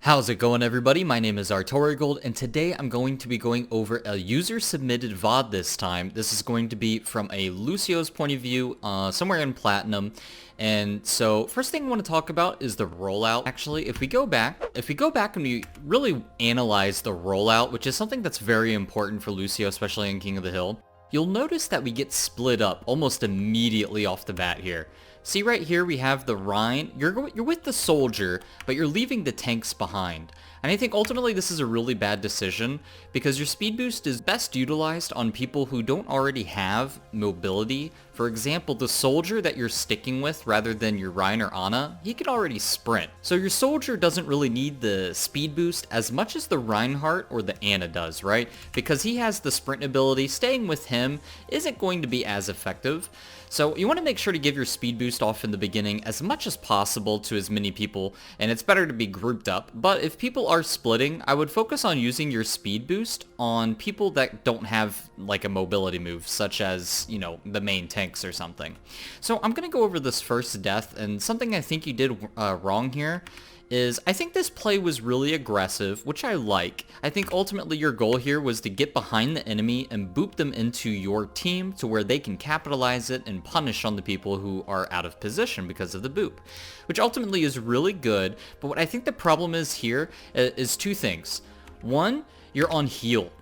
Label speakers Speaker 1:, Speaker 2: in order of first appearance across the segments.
Speaker 1: How's it going, everybody? My name is Artorigold, and today I'm going to be going over a user-submitted VOD this time. This is going to be from a Lucio's point of view, somewhere in Platinum. And so, first thing I want to talk about is the rollout. Actually, if we go back and we really analyze the rollout, which is something that's very important for Lucio, especially in King of the Hill, you'll notice that we get split up almost immediately off the bat here. See right here we have the Rhine. You're with the soldier, but you're leaving the tanks behind. And I think ultimately this is a really bad decision because your speed boost is best utilized on people who don't already have mobility. For example, the soldier that you're sticking with rather than your Rhine or Ana, he can already sprint. So your soldier doesn't really need the speed boost as much as the Reinhardt or the Ana does, right? Because he has the sprint ability, staying with him isn't going to be as effective. So you want to make sure to give your speed boost off in the beginning as much as possible to as many people, and it's better to be grouped up. But if people are splitting, I would focus on using your speed boost on people that don't have like a mobility move, such as, you know, the main tanks or something. So I'm going to go over this first death, and something I think you did wrong here is I think this play was really aggressive, which I like. I think ultimately your goal here was to get behind the enemy and boop them into your team to where they can capitalize it and punish on the people who are out of position because of the boop, which ultimately is really good. But what I think the problem is here is two things. One, you're on heal.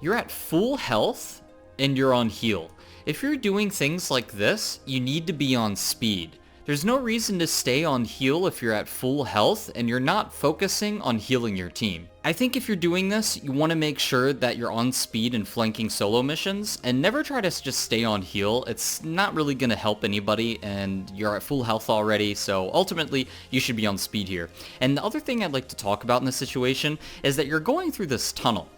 Speaker 1: You're at full health and you're on heal. If you're doing things like this, you need to be on speed. There's no reason to stay on heal if you're at full health and you're not focusing on healing your team. I think if you're doing this, you want to make sure that you're on speed and flanking solo missions, and never try to just stay on heal. It's not really going to help anybody, and you're at full health already, so ultimately you should be on speed here. And the other thing I'd like to talk about in this situation is that you're going through this tunnel.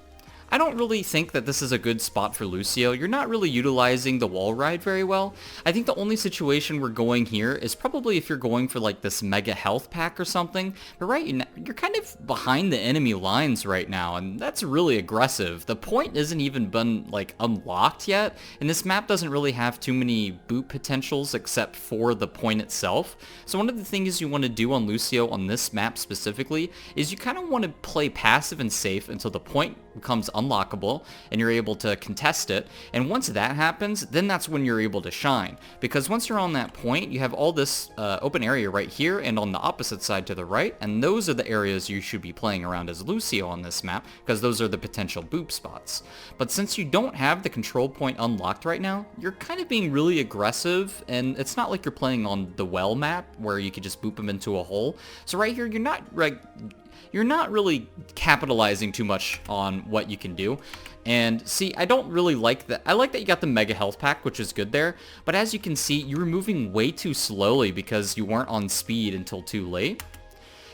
Speaker 1: I don't really think that this is a good spot for Lucio. You're not really utilizing the wall ride very well. I think the only situation we're going here is probably if you're going for like this mega health pack or something. But right, you're kind of behind the enemy lines right now, and that's really aggressive. The point isn't even been like unlocked yet, and this map doesn't really have too many boot potentials except for the point itself. So one of the things you want to do on Lucio on this map specifically is you kind of want to play passive and safe until the point becomes unlockable and you're able to contest it, and once that happens, then that's when you're able to shine, because once you're on that point, you have all this open area right here and on the opposite side to the right, and those are the areas you should be playing around as Lucio on this map, because those are the potential boop spots. But since you don't have the control point unlocked right now, you're kind of being really aggressive, and it's not like you're playing on the well map where you could just boop them into a hole. So right here, you're not really capitalizing too much on what you can do. And see, I don't really like that. I like that you got the mega health pack, which is good there. But as you can see, you were moving way too slowly because you weren't on speed until too late.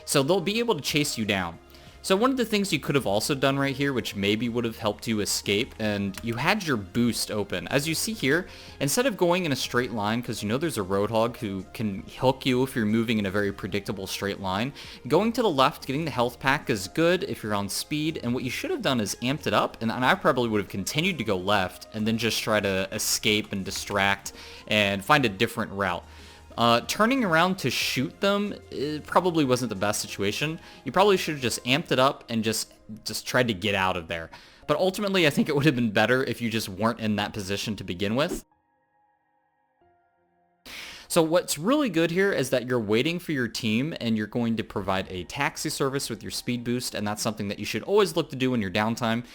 Speaker 1: So they'll be able to chase you down. So one of the things you could have also done right here, which maybe would have helped you escape, and you had your boost open. As you see here, instead of going in a straight line, because you know there's a Roadhog who can hook you if you're moving in a very predictable straight line, going to the left, getting the health pack is good if you're on speed, and what you should have done is amped it up, and I probably would have continued to go left, and then just try to escape and distract, and find a different route. Turning around to shoot them, it probably wasn't the best situation. You probably should have just amped it up and just tried to get out of there. But ultimately, I think it would have been better if you just weren't in that position to begin with. So what's really good here is that you're waiting for your team and you're going to provide a taxi service with your speed boost, and that's something that you should always look to do in your downtime.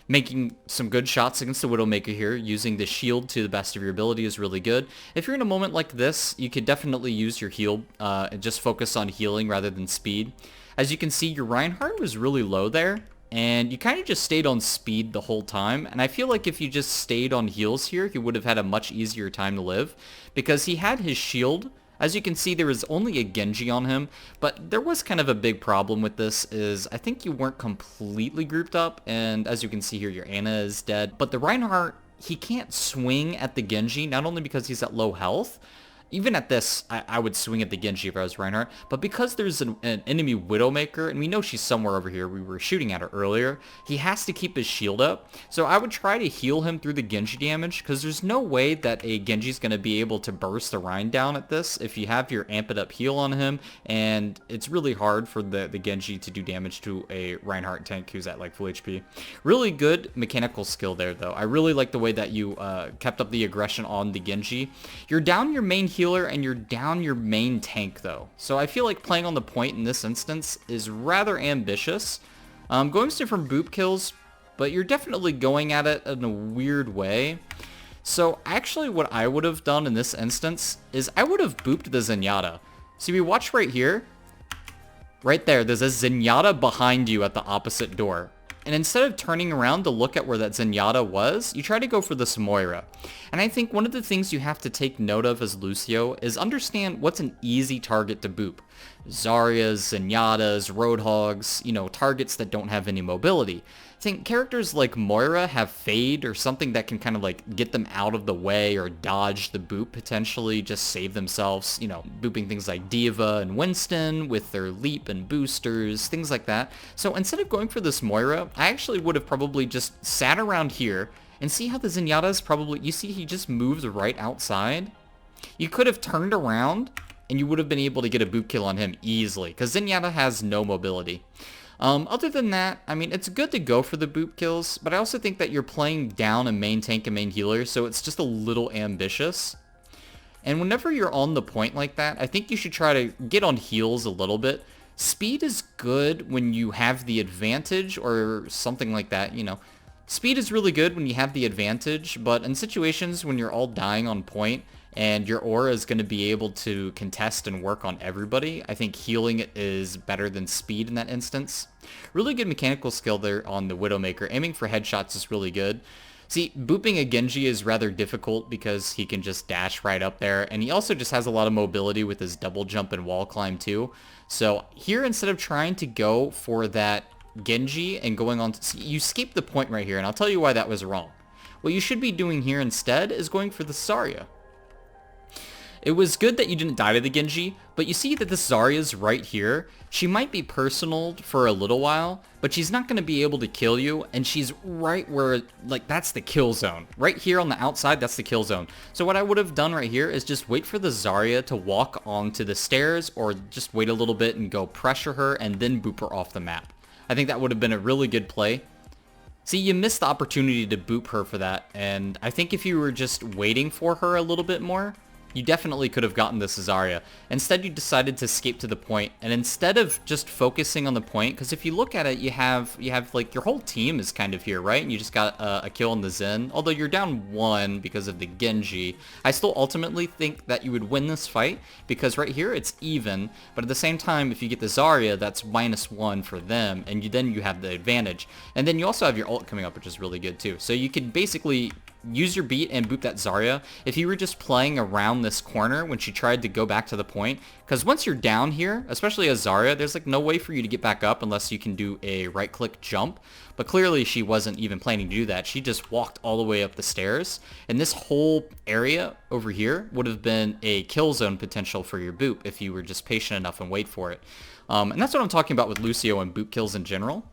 Speaker 1: Making some good shots against the Widowmaker here, using the shield to the best of your ability is really good. If you're in a moment like this, you could definitely use your heal and just focus on healing rather than speed. As you can see, your Reinhardt was really low there, and you kind of just stayed on speed the whole time, and I feel like if you just stayed on heals here, he would have had a much easier time to live, because he had his shield. As you can see, there was only a Genji on him, but there was kind of a big problem with this is I think you weren't completely grouped up, and as you can see here, your Ana is dead. But the Reinhardt, he can't swing at the Genji, not only because he's at low health, Even at this, I would swing at the Genji if I was Reinhardt, but because there's an enemy Widowmaker, and we know she's somewhere over here, we were shooting at her earlier, he has to keep his shield up, so I would try to heal him through the Genji damage, because there's no way that a Genji's going to be able to burst the Rein down at this if you have your Amp It Up heal on him, and it's really hard for the Genji to do damage to a Reinhardt tank who's at like full HP. Really good mechanical skill there, though. I really like the way that you kept up the aggression on the Genji. You're down your main healer and you're down your main tank though. So I feel like playing on the point in this instance is rather ambitious. Going for different boop kills, but you're definitely going at it in a weird way. So actually what I would have done in this instance is I would have booped the Zenyatta. See, we watch right here. Right there, there's a Zenyatta behind you at the opposite door. And instead of turning around to look at where that Zenyatta was, you try to go for this Moira. And I think one of the things you have to take note of as Lucio is understand what's an easy target to boop. Zaryas, Zenyatas, Roadhogs, you know, targets that don't have any mobility. I think characters like Moira have Fade or something that can kind of like get them out of the way or dodge the boop, potentially just save themselves, you know, booping things like Diva and Winston with their leap and boosters, things like that. So instead of going for this Moira, I actually would have probably just sat around here and see how the Zenyatta is probably, you see he just moves right outside. You could have turned around and you would have been able to get a boop kill on him easily because Zenyatta has no mobility. Other than that, I mean, it's good to go for the boop kills, but I also think that you're playing down a main tank and main healer, so it's just a little ambitious. And whenever you're on the point like that, I think you should try to get on heals a little bit. Speed is good when you have the advantage or something like that, you know. Speed is really good when you have the advantage, but in situations when you're all dying on point and your aura is going to be able to contest and work on everybody, I think healing is better than speed in that instance. Really good mechanical skill there on the Widowmaker. Aiming for headshots is really good. See, booping a Genji is rather difficult because he can just dash right up there, and he also just has a lot of mobility with his double jump and wall climb too. So here, instead of trying to go for that Genji and going on, you escaped the point right here, and I'll tell you why that was wrong. What you should be doing here instead is going for the Zarya. It was good that you didn't die to the Genji, but you see that this Zarya's right here. She might be personaled for a little while, but she's not going to be able to kill you, and she's right where, like, that's the kill zone. Right here on the outside, that's the kill zone. So what I would have done right here is just wait for the Zarya to walk onto the stairs, or just wait a little bit and go pressure her, and then boop her off the map. I think that would have been a really good play. See, you missed the opportunity to boop her for that, and I think if you were just waiting for her a little bit more, you definitely could have gotten this Zarya. Instead, you decided to escape to the point, and instead of just focusing on the point, because if you look at it, you have like your whole team is kind of here, right? And you just got a kill on the Zen. Although you're down 1 because of the Genji, I still ultimately think that you would win this fight because right here it's even. But at the same time, if you get the Zarya, that's -1 for them, and then you have the advantage. And then you also have your ult coming up, which is really good too. So you could basically use your beat and boop that Zarya if you were just playing around this corner when she tried to go back to the point, because once you're down here, especially as Zarya, there's like no way for you to get back up unless you can do a right click jump. But clearly she wasn't even planning to do that. She just walked all the way up the stairs, and this whole area over here would have been a kill zone potential for your boop if you were just patient enough and wait for it. And that's what I'm talking about with Lucio and boop kills in general.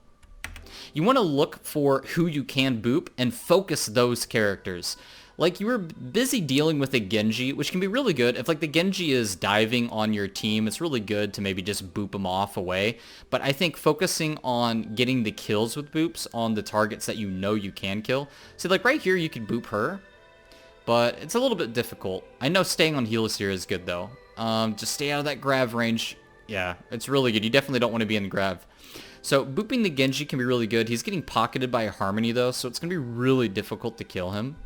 Speaker 1: You want to look for who you can boop and focus those characters. Like, you were busy dealing with a Genji, which can be really good. If like the Genji is diving on your team, it's really good to maybe just boop them off away. But I think focusing on getting the kills with boops on the targets that you know you can kill. See, like right here, you could boop her, but it's a little bit difficult. I know staying on heals here is good though. Just stay out of that grav range. Yeah, it's really good. You definitely don't want to be in grav. So booping the Genji can be really good. He's getting pocketed by a Harmony though, so it's going to be really difficult to kill him.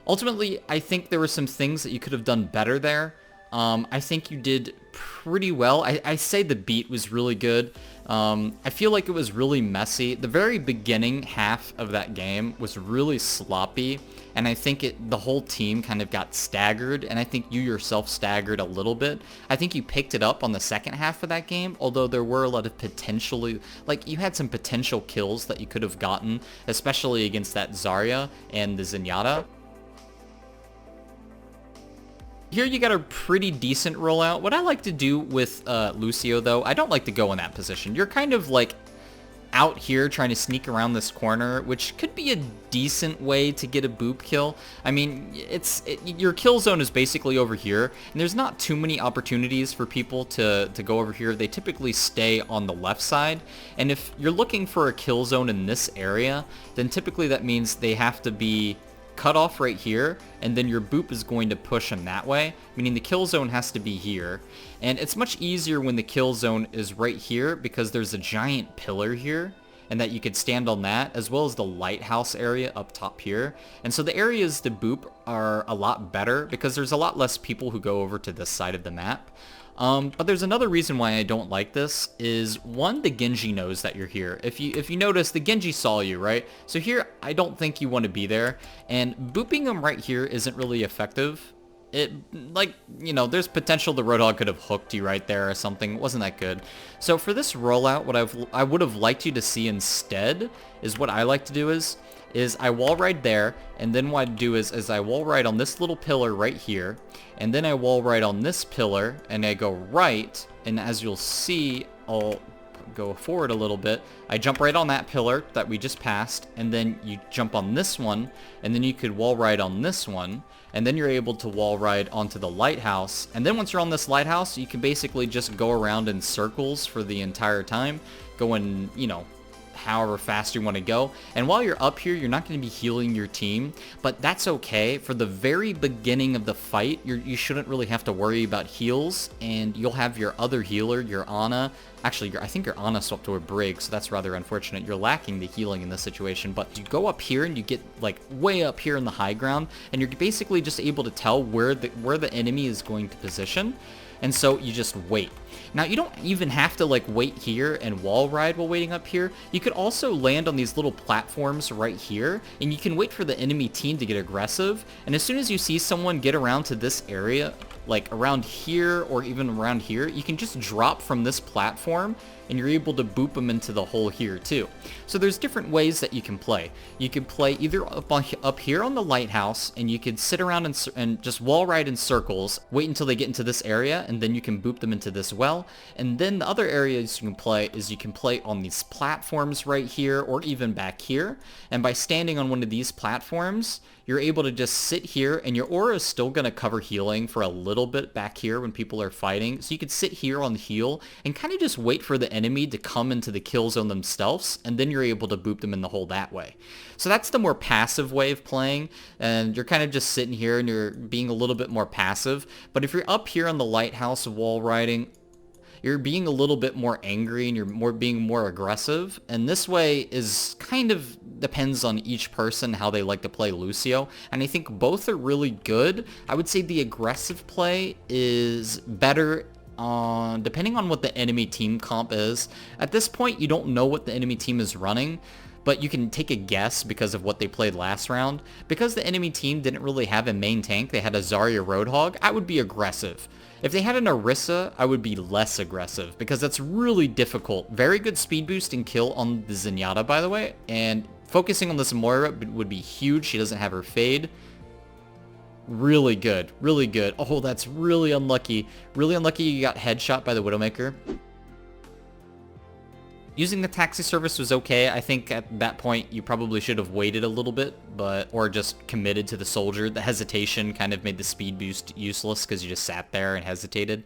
Speaker 1: Ultimately, I think there were some things that you could have done better there. I think you did pretty well. I say the beat was really good. I feel like it was really messy. The very beginning half of that game was really sloppy, and I think the whole team kind of got staggered, and I think you yourself staggered a little bit. I think you picked it up on the second half of that game, although there were a lot of potentially, like, you had some potential kills that you could have gotten, especially against that Zarya and the Zenyatta. Here you got a pretty decent rollout. What I like to do with Lucio, though, I don't like to go in that position. You're kind of like out here trying to sneak around this corner, which could be a decent way to get a boop kill. I mean, your kill zone is basically over here, and there's not too many opportunities for people to go over here. They typically stay on the left side, and if you're looking for a kill zone in this area, then typically that means they have to be cut off right here, and then your boop is going to push them that way, meaning the kill zone has to be here. And it's much easier when the kill zone is right here because there's a giant pillar here, and that you could stand on that, as well as the lighthouse area up top here. And so the areas to boop are a lot better because there's a lot less people who go over to this side of the map. But there's another reason why I don't like this is, one, the Genji knows that you're here. If you notice, the Genji saw you, right? So here, I don't think you want to be there, and booping him right here isn't really effective. There's potential the Roadhog could have hooked you right there or something. It wasn't that good. So for this rollout, what I would have liked you to see instead is what I like to do is I wall ride there, and then what I do is I wall ride on this little pillar right here, and then I wall ride on this pillar, and I go right, and as you'll see, I'll go forward a little bit. I jump right on that pillar that we just passed, and then you jump on this one, and then you could wall ride on this one, and then you're able to wall ride onto the lighthouse, and then once you're on this lighthouse, you can basically just go around in circles for the entire time, going, however fast you want to go. And while you're up here, you're not going to be healing your team, but that's okay. For the very beginning of the fight, you shouldn't really have to worry about heals, and you'll have your other healer, your Ana. Actually, I think your Ana swapped to a Brig, so that's rather unfortunate. You're lacking the healing in this situation, but you go up here and you get like way up here in the high ground, and you're basically just able to tell where the enemy is going to position. And so you just wait. Now, you don't even have to like wait here and wall ride while waiting up here. You could also land on these little platforms right here, and you can wait for the enemy team to get aggressive. And as soon as you see someone get around to this area, like around here or even around here, you can just drop from this platform, and you're able to boop them into the hole here too. So there's different ways that you can play. You could play either up here on the lighthouse, and you could sit around and just wall ride in circles, wait until they get into this area, and then you can boop them into this well. And then the other areas you can play is you can play on these platforms right here, or even back here. And by standing on one of these platforms, you're able to just sit here, and your aura is still going to cover healing for a little bit back here when people are fighting. So you could sit here on the heal and kind of just wait for the enemy to come into the kill zone themselves, and then you're able to boop them in the hole that way. So that's the more passive way of playing, and you're kind of just sitting here and you're being a little bit more passive. But if you're up here on the lighthouse wall riding, you're being a little bit more angry, and you're being more aggressive. And this way is kind of depends on each person how they like to play Lucio. And I think both are really good. I would say the aggressive play is better depending on what the enemy team comp is. At this point, you don't know what the enemy team is running, but you can take a guess because of what they played last round. Because the enemy team didn't really have a main tank, they had a Zarya Roadhog, I would be aggressive. If they had an Orisa, I would be less aggressive, because that's really difficult. Very good speed boost and kill on the Zenyatta, by the way, and focusing on this Moira would be huge. She doesn't have her fade. Really good, really good. Oh, that's really unlucky. Really unlucky you got headshot by the Widowmaker. Using the taxi service was okay. I think at that point you probably should have waited a little bit, or just committed to the soldier. The hesitation kind of made the speed boost useless because you just sat there and hesitated.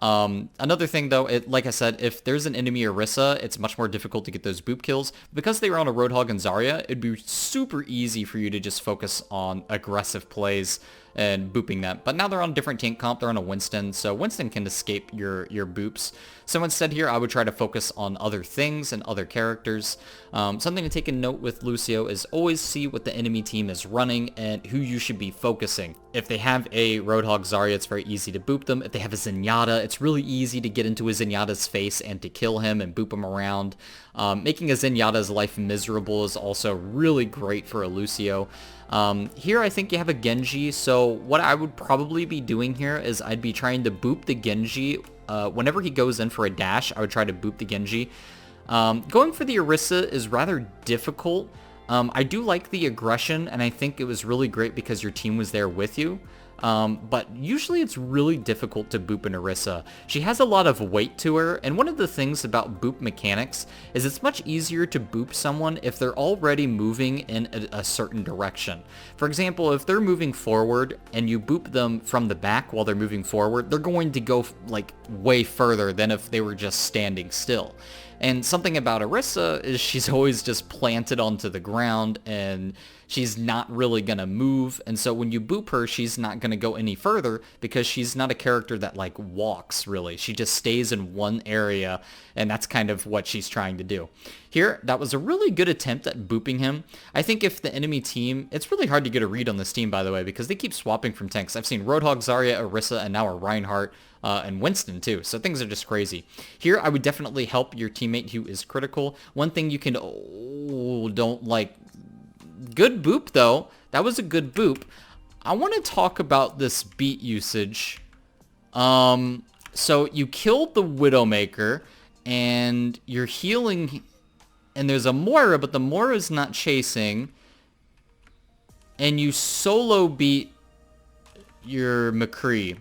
Speaker 1: Another thing though, like I said, if there's an enemy Orisa, it's much more difficult to get those boop kills. Because they were on a Roadhog and Zarya, it'd be super easy for you to just focus on aggressive plays and booping them. But now they're on a different tank comp, they're on a Winston, so Winston can escape your boops. So instead here, I would try to focus on other things and other characters. Something to take a note with Lucio is always see what the enemy team is running and who you should be focusing. If they have a Roadhog Zarya, it's very easy to boop them. If they have a Zenyatta, it's really easy to get into a Zenyatta's face and to kill him and boop him around. Making a Zenyatta's life miserable is also really great for a Lucio. Here I think you have a Genji, so what I would probably be doing here is I'd be trying to boop the Genji. Whenever he goes in for a dash, I would try to boop the Genji. Going for the Orisa is rather difficult. I do like the aggression, and I think it was really great because your team was there with you. But usually it's really difficult to boop an Orisa. She has a lot of weight to her, and one of the things about boop mechanics is it's much easier to boop someone if they're already moving in a certain direction. For example, if they're moving forward and you boop them from the back while they're moving forward, they're going to go like way further than if they were just standing still. And something about Orisa is she's always just planted onto the ground and she's not really gonna move. And so when you boop her, she's not gonna go any further because she's not a character that like walks really. She just stays in one area, and that's kind of what she's trying to do. Here, that was a really good attempt at booping him. I think if the enemy team, it's really hard to get a read on this team, by the way, because they keep swapping from tanks. I've seen Roadhog, Zarya, Orisa, and now a Reinhardt. And Winston too, so things are just crazy. Here, I would definitely help your teammate who is critical. One thing you can, don't like, good boop though. That was a good boop. I want to talk about this beat usage. So you killed the Widowmaker, and you're healing, and there's a Moira, but the Moira's not chasing, and you solo beat your McCree.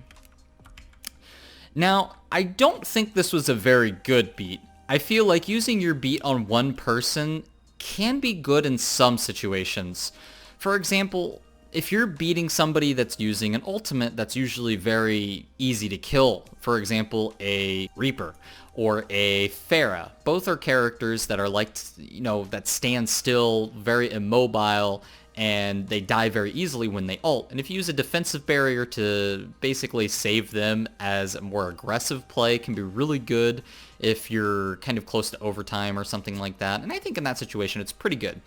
Speaker 1: Now, I don't think this was a very good beat. I feel like using your beat on one person can be good in some situations. For example, if you're beating somebody that's using an ultimate that's usually very easy to kill, for example, a Reaper or a Pharah. Both are characters that are like, that stand still, very immobile, and they die very easily when they ult. And if you use a defensive barrier to basically save them as a more aggressive play, can be really good if you're kind of close to overtime or something like that. And I think in that situation, it's pretty good.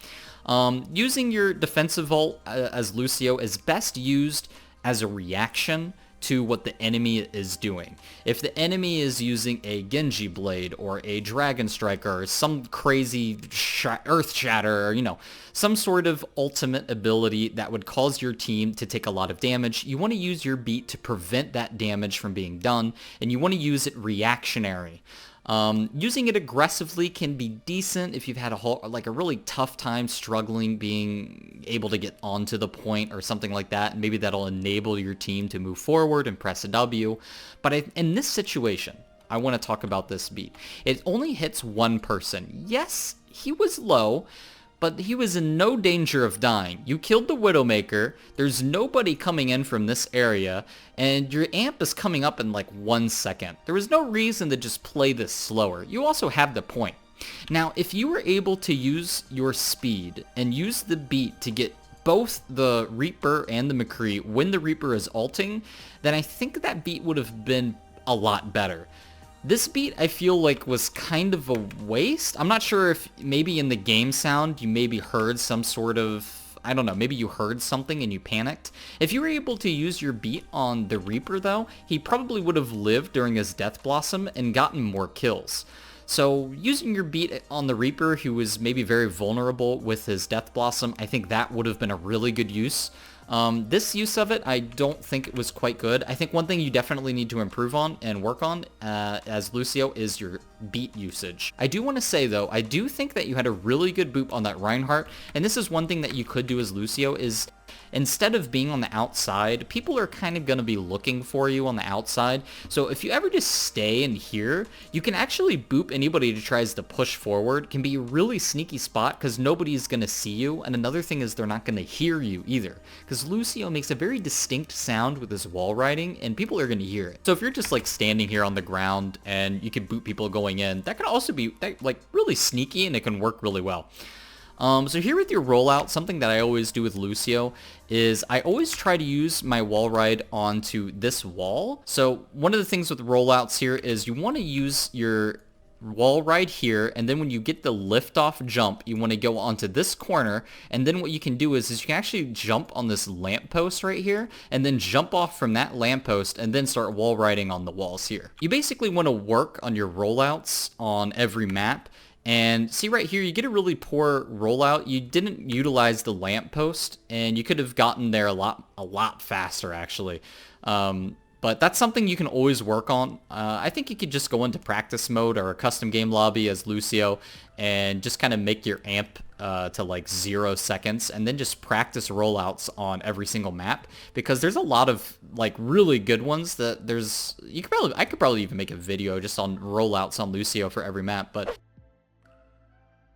Speaker 1: Using your defensive ult as Lucio is best used as a reaction to what the enemy is doing. If the enemy is using a Genji Blade or a Dragon Striker or some crazy Earth Shatter or, some sort of ultimate ability that would cause your team to take a lot of damage, you want to use your beat to prevent that damage from being done, and you want to use it reactionary. Using it aggressively can be decent if you've had a really tough time struggling being able to get onto the point or something like that, and maybe that'll enable your team to move forward and press a W. But in this situation, I want to talk about this beat. It only hits one person. Yes, he was low, but he was in no danger of dying. You killed the Widowmaker, there's nobody coming in from this area, and your amp is coming up in like 1 second. There was no reason to just play this slower. You also have the point. Now, if you were able to use your speed and use the beat to get both the Reaper and the McCree when the Reaper is ulting, then I think that beat would have been a lot better. This beat, I feel like, was kind of a waste. I'm not sure if maybe in the game sound you maybe heard some sort of, I don't know, maybe you heard something and you panicked. If you were able to use your beat on the Reaper, though, he probably would have lived during his Death Blossom and gotten more kills. So using your beat on the Reaper, who was maybe very vulnerable with his Death Blossom, I think that would have been a really good use. This use of it, I don't think it was quite good. I think one thing you definitely need to improve on and work on as Lucio is your beat usage. I do want to say though, I do think that you had a really good boop on that Reinhardt, and this is one thing that you could do as Lucio is instead of being on the outside, people are kind of going to be looking for you on the outside. So if you ever just stay in here, you can actually boop anybody who tries to push forward. It can be a really sneaky spot because nobody's going to see you. And another thing is they're not going to hear you either, because Lucio makes a very distinct sound with his wall riding and people are going to hear it. So if you're just like standing here on the ground and you can boop people going in, that can also be like really sneaky and it can work really well. So here with your rollout, something that I always do with Lucio is I always try to use my wall ride onto this wall. So one of the things with rollouts here is you want to use your wall ride here, and then when you get the liftoff jump, you want to go onto this corner, and then what you can do is you can actually jump on this lamppost right here, and then jump off from that lamppost, and then start wall riding on the walls here. You basically want to work on your rollouts on every map. And see right here, you get a really poor rollout. You didn't utilize the lamppost, and you could have gotten there a lot faster actually. But that's something you can always work on. I think you could just go into practice mode or a custom game lobby as Lucio and just kind of make your amp to like 0 seconds, and then just practice rollouts on every single map, because there's a lot of like really good ones that I could probably even make a video just on rollouts on Lucio for every map, but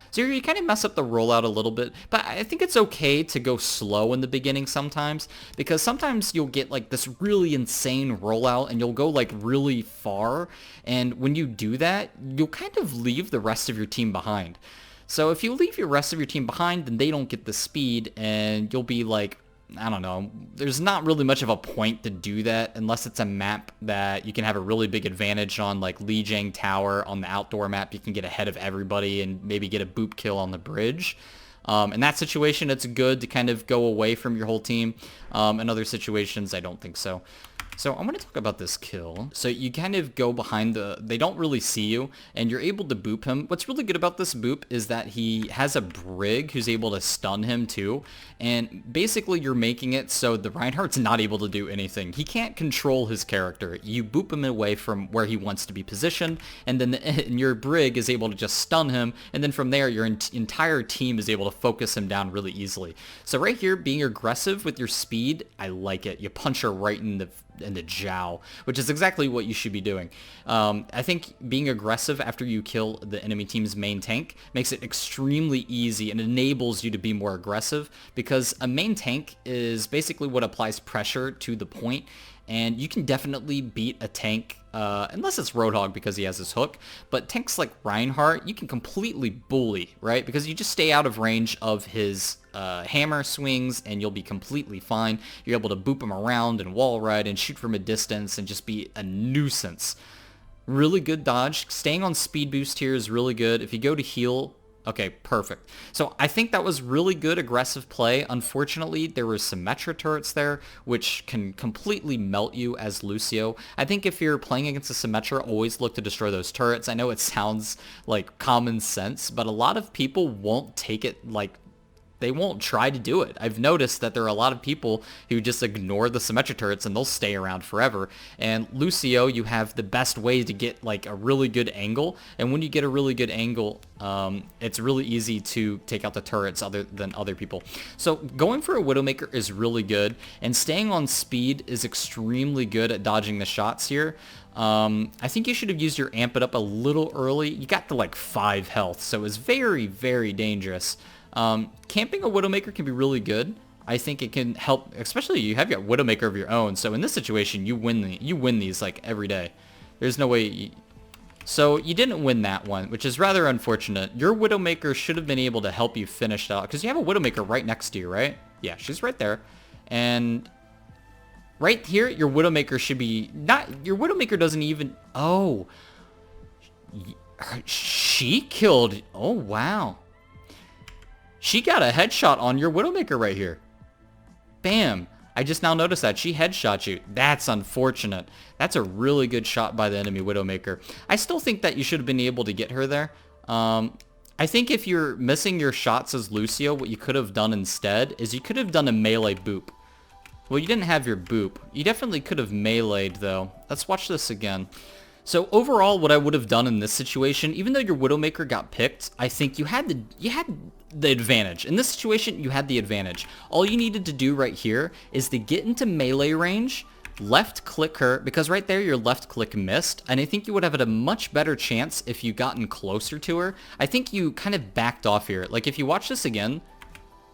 Speaker 1: so you kind of mess up the rollout a little bit, but I think it's okay to go slow in the beginning sometimes, because sometimes you'll get like this really insane rollout and you'll go like really far, and when you do that, you'll kind of leave the rest of your team behind. So if you leave your rest of your team behind, then they don't get the speed, and you'll be like, I don't know, there's not really much of a point to do that unless it's a map that you can have a really big advantage on, like Lijiang Tower on the outdoor map. You can get ahead of everybody and maybe get a boop kill on the bridge. In that situation, it's good to kind of go away from your whole team. In other situations, I don't think so. So I'm going to talk about this kill. So you kind of go behind they don't really see you, and you're able to boop him. What's really good about this boop is that he has a Brig who's able to stun him too, and basically you're making it so the Reinhardt's not able to do anything. He can't control his character. You boop him away from where he wants to be positioned, and then your Brig is able to just stun him, and then from there your entire team is able to focus him down really easily. So right here, being aggressive with your speed, I like it. You punch her right in the jowl, which is exactly what you should be doing. I think being aggressive after you kill the enemy team's main tank makes it extremely easy and enables you to be more aggressive, because a main tank is basically what applies pressure to the point, and you can definitely beat a tank, unless it's Roadhog because he has his hook, but tanks like Reinhardt, you can completely bully, right? Because you just stay out of range of his hammer swings, and you'll be completely fine. You're able to boop him around and wall ride and shoot from a distance and just be a nuisance. Really good dodge. Staying on speed boost here is really good. If you go to heal, okay, perfect. So I think that was really good aggressive play. Unfortunately, there were some Symmetra turrets there, which can completely melt you as Lucio. I think if you're playing against a Symmetra, always look to destroy those turrets. I know it sounds like common sense, but a lot of people won't take it like, they won't try to do it. I've noticed that there are a lot of people who just ignore the Symmetra turrets and they'll stay around forever. And Lucio, you have the best way to get like a really good angle. And when you get a really good angle, it's really easy to take out the turrets other than other people. So going for a Widowmaker is really good. And staying on speed is extremely good at dodging the shots here. I think you should have used your amp it up a little early. You got to like 5 health, so it was very, very dangerous. Camping a Widowmaker can be really good. I think it can help, especially you have your Widowmaker of your own. So in this situation, you win these like every day. There's no way. So you didn't win that one, which is rather unfortunate. Your Widowmaker should have been able to help you finish out, because you have a Widowmaker right next to you, right? Yeah, she's right there. And right here, your Widowmaker should be not. Your Widowmaker doesn't even. Oh, she killed. Oh wow. She got a headshot on your Widowmaker right here. Bam. I just now noticed that. She headshot you. That's unfortunate. That's a really good shot by the enemy Widowmaker. I still think that you should have been able to get her there. I think if you're missing your shots as Lucio, what you could have done instead is you could have done a melee boop. Well, you didn't have your boop. You definitely could have meleeed, though. Let's watch this again. So overall, what I would have done in this situation, even though your Widowmaker got picked, I think you had the advantage. In this situation, you had the advantage. All you needed to do right here is to get into melee range, left click her, because right there your left click missed, and I think you would have had a much better chance if you gotten closer to her. I think you kind of backed off here. Like if you watch this again,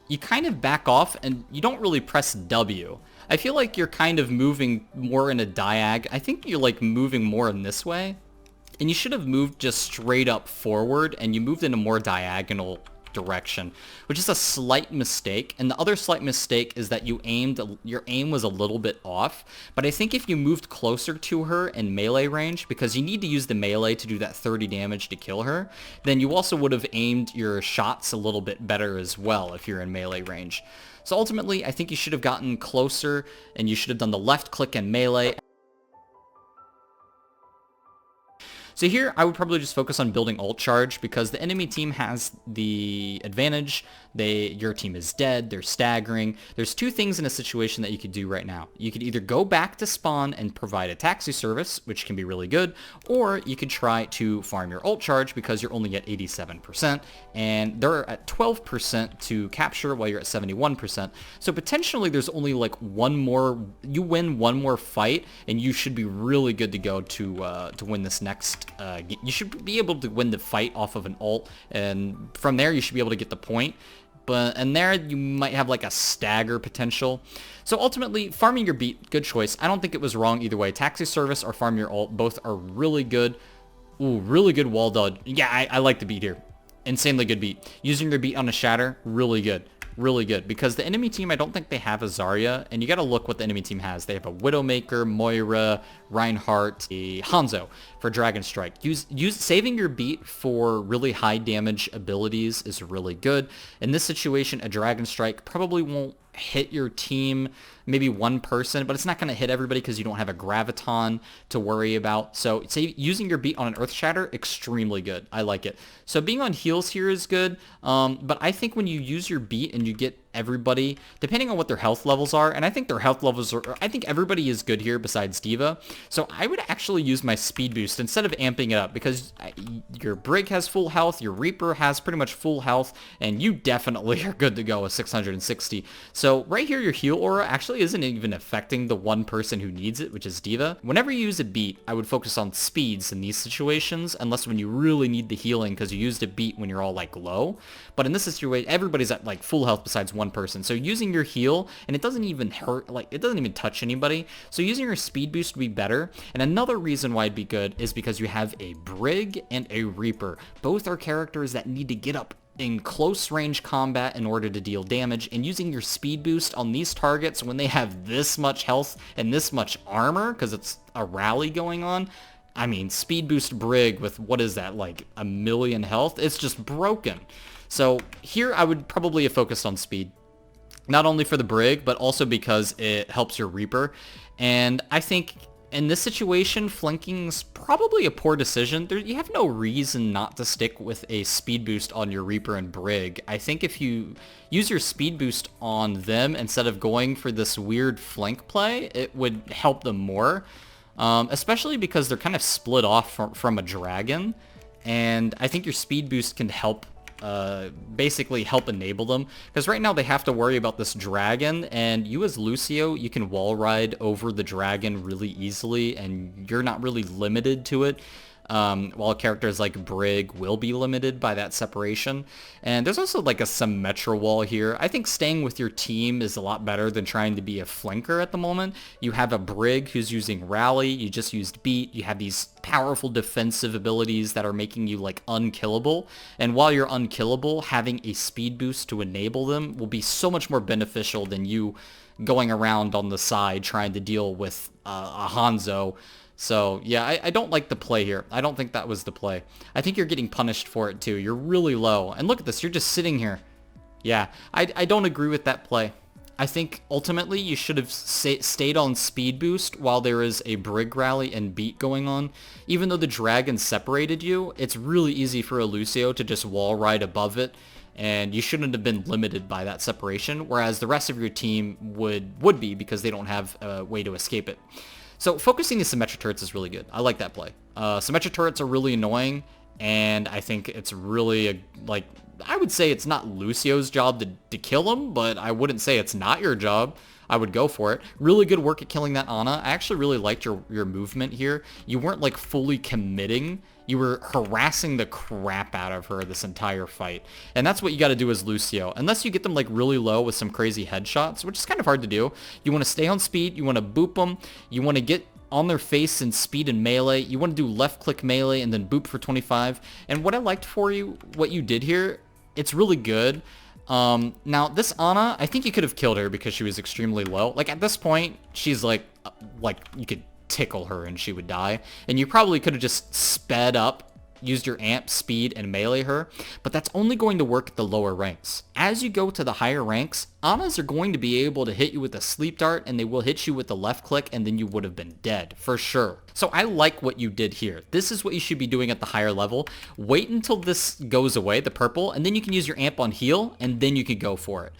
Speaker 1: you kind of back off and you don't really press W. I feel like you're kind of moving more in a diag. I think you're like moving more in this way. And you should have moved just straight up forward, and you moved in a more diagonal direction, which is a slight mistake. And the other slight mistake is that your aim was a little bit off. But I think if you moved closer to her in melee range, because you need to use the melee to do that 30 damage to kill her, then you also would have aimed your shots a little bit better as well if you're in melee range. So ultimately, I think you should have gotten closer, and you should have done the left click and melee. So here, I would probably just focus on building ult charge, because the enemy team has the advantage. your team is dead, they're staggering. There's two things in a situation that you could do right now. You could either go back to spawn and provide a taxi service, which can be really good, or you could try to farm your ult charge because you're only at 87%, and they're at 12% to capture while you're at 71%. So potentially there's only like you win one more fight, and you should be really good to go to win this next game. You should be able to win the fight off of an ult, and from there you should be able to get the point. And there you might have like a stagger potential. So ultimately, farming your beat, good choice. I don't think it was wrong either way. Taxi service or farm your ult, both are really good. Ooh, really good wall dodge. Yeah, I like the beat here. Insanely good beat. Using your beat on a shatter, really good. Really good, because the enemy team, I don't think they have a Zarya, and you gotta look what the enemy team has. They have a Widowmaker, Moira, Reinhardt, a Hanzo for Dragon Strike. Saving your beat for really high damage abilities is really good. In this situation, a Dragon Strike probably won't hit your team, maybe one person, but it's not going to hit everybody because you don't have a graviton to worry about. So using your beat on an Earth Shatter, extremely good. I like it. So being on heals here is good, but I think when you use your beat and you get everybody, depending on what their health levels are, and I think their health levels I think everybody is good here besides D.Va, so I would actually use my speed boost instead of amping it up, because your Brig has full health, your Reaper has pretty much full health, and you definitely are good to go with 660. So right here, your heal aura actually isn't even affecting the one person who needs it, which is D.Va. Whenever you use a beat, I would focus on speeds in these situations, unless when you really need the healing because you used a beat when you're all like low. But in this situation, everybody's at like full health besides one person. So using your heal, and it doesn't even hurt, like it doesn't even touch anybody. So using your speed boost would be better. And another reason why it'd be good is because you have a Brig and a Reaper. Both are characters that need to get up in close range combat in order to deal damage, and using your speed boost on these targets when they have this much health and this much armor, because it's a rally going on. I mean, speed boost Brig with, what is that, like 1,000,000 health? It's just broken. So here I would probably have focused on speed, not only for the Brig, but also because it helps your Reaper. And I think in this situation, flanking's probably a poor decision. You have no reason not to stick with a speed boost on your Reaper and Brig. I think if you use your speed boost on them instead of going for this weird flank play, it would help them more. Especially because they're kind of split off from a dragon. And I think your speed boost can help basically help enable them, because right now they have to worry about this dragon, and you as Lucio, you can wall ride over the dragon really easily, and you're not really limited to it. While characters like Brig will be limited by that separation. And there's also like a Symmetra wall here. I think staying with your team is a lot better than trying to be a flanker at the moment. You have a Brig who's using Rally, you just used Beat, you have these powerful defensive abilities that are making you like unkillable. And while you're unkillable, having a speed boost to enable them will be so much more beneficial than you going around on the side trying to deal with a Hanzo. So, yeah, I don't like the play here. I don't think that was the play. I think you're getting punished for it, too. You're really low. And look at this. You're just sitting here. Yeah, I don't agree with that play. I think, ultimately, you should have stayed on speed boost while there is a Brig rally and beat going on. Even though the dragon separated you, it's really easy for a Lucio to just wall ride above it. And you shouldn't have been limited by that separation, whereas the rest of your team would be, because they don't have a way to escape it. So focusing the Symmetra turrets is really good. I like that play. Symmetra turrets are really annoying, and I think it's really, I would say it's not Lucio's job to kill them, but I wouldn't say it's not your job. I would go for it. Really good work at killing that Ana. I actually really liked your movement here. You weren't like fully committing. You were harassing the crap out of her this entire fight. And that's what you got to do as Lucio. Unless you get them like really low with some crazy headshots, which is kind of hard to do. You want to stay on speed. You want to boop them. You want to get on their face in speed and melee. You want to do left click melee and then boop for 25. And what I liked for you, what you did here, it's really good. Now this Ana, I think you could have killed her because she was extremely low. Like at this point, she's like you could tickle her and she would die. And you probably could have just sped up used your amp, speed, and melee her, but that's only going to work at the lower ranks. As you go to the higher ranks, Anas are going to be able to hit you with a sleep dart, and they will hit you with the left click, and then you would have been dead, for sure. So I like what you did here. This is what you should be doing at the higher level. Wait until this goes away, the purple, and then you can use your amp on heal, and then you can go for it.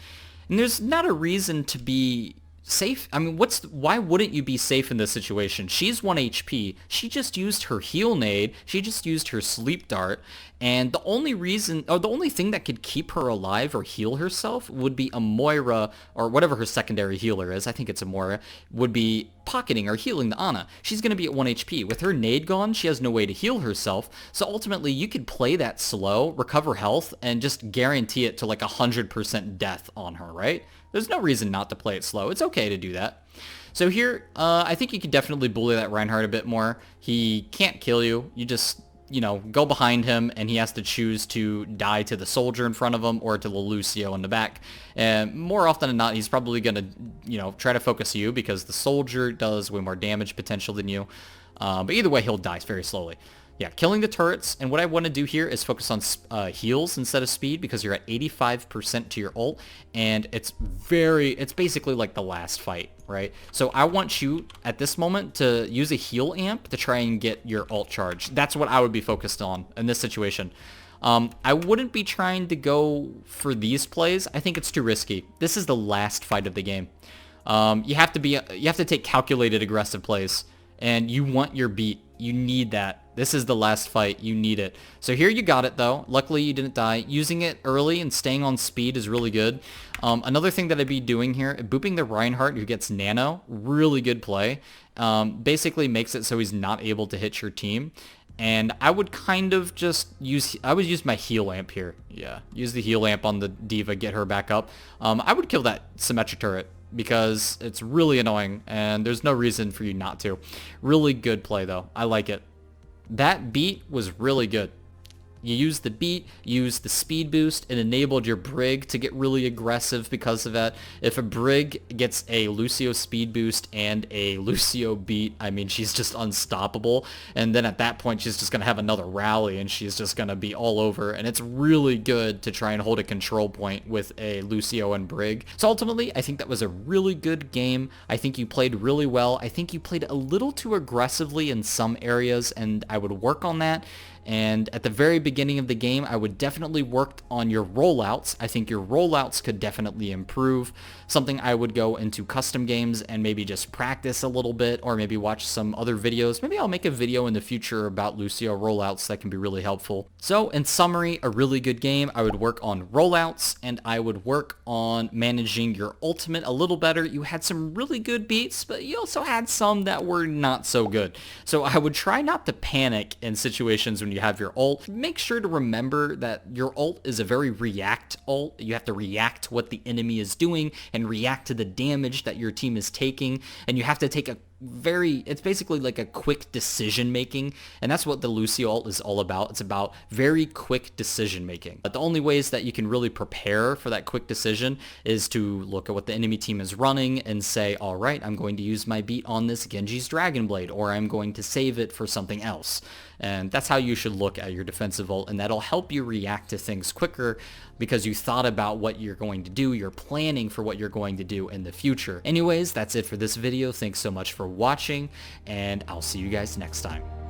Speaker 1: And there's not a reason to be safe. I mean, why wouldn't you be safe in this situation? She's 1 HP. She just used her heal nade. She just used her sleep dart. And the only reason, or the only thing that could keep her alive or heal herself would be a Moira, or whatever her secondary healer is. I think it's a Moira, would be pocketing or healing the Ana. She's going to be at 1 HP. With her nade gone, she has no way to heal herself. So ultimately, you could play that slow, recover health, and just guarantee it to like 100% death on her, right? There's no reason not to play it slow. It's okay to do that. So here, I think you could definitely bully that Reinhardt a bit more. He can't kill you. You just, go behind him, and he has to choose to die to the soldier in front of him or to the Lucio in the back. And more often than not, he's probably going to, try to focus you because the soldier does way more damage potential than you. But either way, he'll die very slowly. Yeah, killing the turrets, and what I want to do here is focus on heals instead of speed because you're at 85% to your ult, and it's basically like the last fight, right? So I want you, at this moment, to use a heal amp to try and get your ult charge. That's what I would be focused on in this situation. I wouldn't be trying to go for these plays. I think it's too risky. This is the last fight of the game. You have to take calculated aggressive plays, and you want your beat. You need that. This is the last fight. You need it. So here you got it, though. Luckily, you didn't die. Using it early and staying on speed is really good. Another thing that I'd be doing here, booping the Reinhardt who gets nano, really good play. Basically makes it so he's not able to hit your team. And I would kind of just use my heal amp here. Yeah, use the heal amp on the D.Va, get her back up. I would kill that symmetric turret because it's really annoying and there's no reason for you not to. Really good play though. I like it. That beat was really good. You used the beat, used the speed boost, it enabled your Brig to get really aggressive because of that. If a Brig gets a Lucio speed boost and a Lucio beat, I mean, she's just unstoppable. And then at that point, she's just going to have another rally and she's just going to be all over. And it's really good to try and hold a control point with a Lucio and Brig. So ultimately, I think that was a really good game. I think you played really well. I think you played a little too aggressively in some areas, and I would work on that. And at the very beginning of the game, I would definitely work on your rollouts. I think your rollouts could definitely improve. Something I would go into custom games and maybe just practice a little bit, or maybe watch some other videos. Maybe I'll make a video in the future about Lucio rollouts that can be really helpful. So in summary, a really good game. I would work on rollouts, and I would work on managing your ultimate a little better. You had some really good beats, but you also had some that were not so good. So I would try not to panic in situations when you have your ult. Make sure to remember that your ult is a very react ult. You have to react to what the enemy is doing and react to the damage that your team is taking, and you have to take it's basically like a quick decision making, and that's what the Lucio ult is all about. It's about very quick decision making. But the only ways that you can really prepare for that quick decision is to look at what the enemy team is running and say, all right, I'm going to use my beat on this Genji's Dragon Blade, or I'm going to save it for something else. And that's how you should look at your defensive ult, and that'll help you react to things quicker because you thought about what you're going to do. You're planning for what you're going to do in the future. Anyways, that's it for this video. Thanks so much for watching, and I'll see you guys next time.